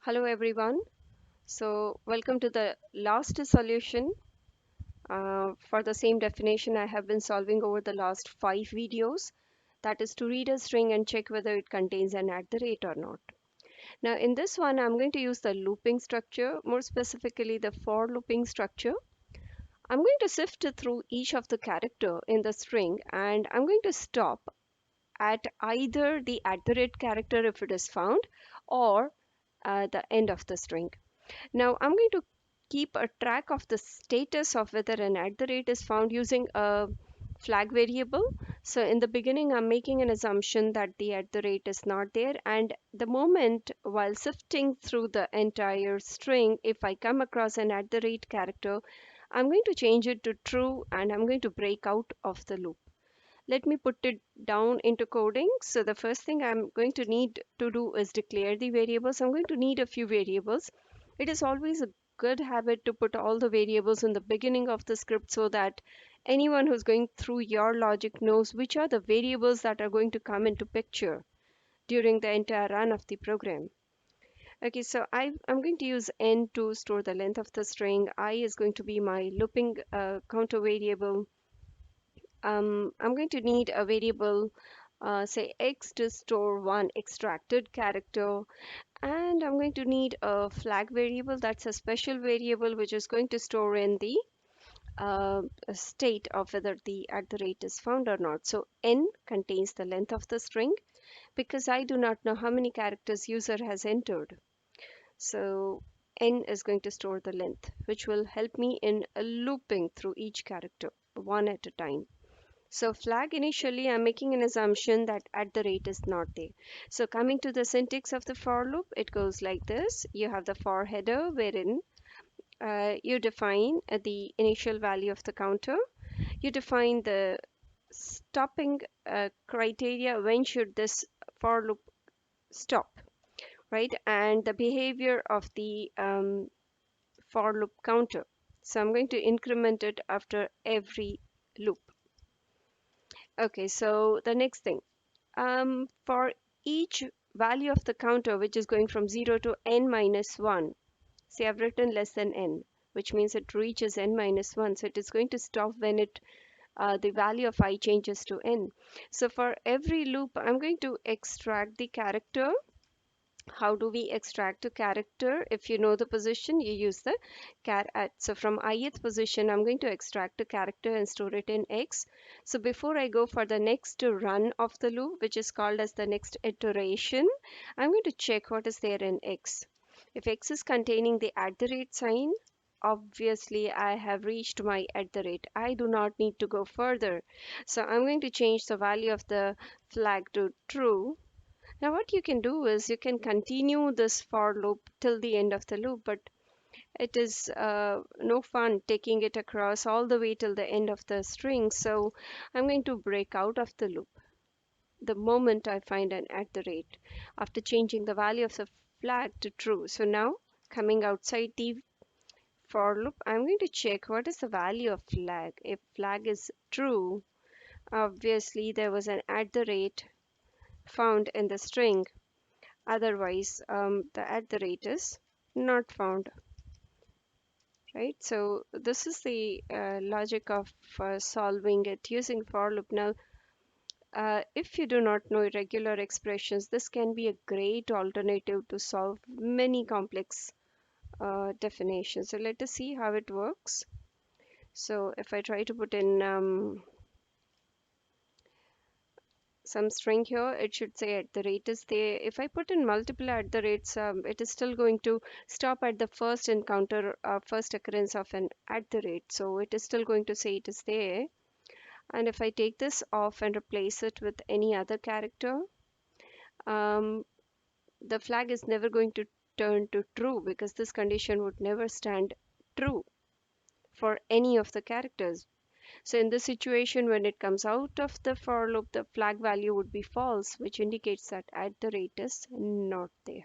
Hello everyone. So welcome to the last solution for the same definition I have been solving over the last 5 videos. That is to read a string and check whether it contains an at the rate or not. Now in this one I'm going to use the looping structure, more specifically the for looping structure. I'm going to sift through each of the character in the string and I'm going to stop at either the at the rate character if it is found or the end of the string. Now I'm going to keep a track of the status of whether an at the rate is found using a flag variable. So in the beginning, I'm making an assumption that the at the rate is not there. And the moment while sifting through the entire string, if I come across an at the rate character, I'm going to change it to true and I'm going to break out of the loop. Let me put it down into coding. So the first thing I'm going to need to do is declare the variables. I'm going to need a few variables. It is always a good habit to put all the variables in the beginning of the script so that anyone who's going through your logic knows which are the variables that are going to come into picture during the entire run of the program. Okay, so I'm going to use n to store the length of the string. I is going to be my looping counter variable. I'm going to need a variable, say x to store one extracted character, and I'm going to need a flag variable that's a special variable which is going to store in the state of whether the at the rate is found or not. So n contains the length of the string because I do not know how many characters user has entered. So n is going to store the length, which will help me in looping through each character one at a time. So flag initially, I'm making an assumption that at the rate is not there. So coming to the syntax of the for loop, it goes like this. You have the for header wherein you define the initial value of the counter. You define the stopping criteria. When should this for loop stop, right? And the behavior of the for loop counter. So I'm going to increment it after every loop. Okay, so the next thing. For each value of the counter, which is going from 0 to n minus 1, say I've written less than n, which means it reaches n minus 1. So it is going to stop when the value of I changes to n. So for every loop, I'm going to extract the character. How do we extract a character? If you know the position, you use the char at. So from ith position, I'm going to extract a character and store it in x. So before I go for the next run of the loop, which is called as the next iteration, I'm going to check what is there in x. If x is containing the at the rate sign, obviously I have reached my at the rate. I do not need to go further. So I'm going to change the value of the flag to true. Now what you can do is you can continue this for loop till the end of the loop, but it is no fun taking it across all the way till the end of the string. So I'm going to break out of the loop the moment I find an at the rate after changing the value of the flag to true. So now coming outside the for loop, I'm going to check what is the value of flag. If flag is true, obviously there was an at the rate found in the string. Otherwise, the at the rate is not found, right? So this is the logic of solving it using for loop. Now, if you do not know irregular expressions, this can be a great alternative to solve many complex definitions. So let us see how it works. So if I try to put in some string here, it should say at the rate is there. If I put in multiple at the rates, it is still going to stop at the first encounter, first occurrence of an at the rate. So it is still going to say it is there. And if I take this off and replace it with any other character, um, the flag is never going to turn to true because this condition would never stand true for any of the characters. So in this situation, when it comes out of the for loop, the flag value would be false, which indicates that at the rate is not there,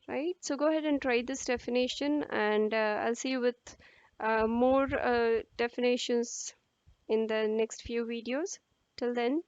right? So go ahead and try this definition, and I'll see you with more definitions in the next few videos. Till then,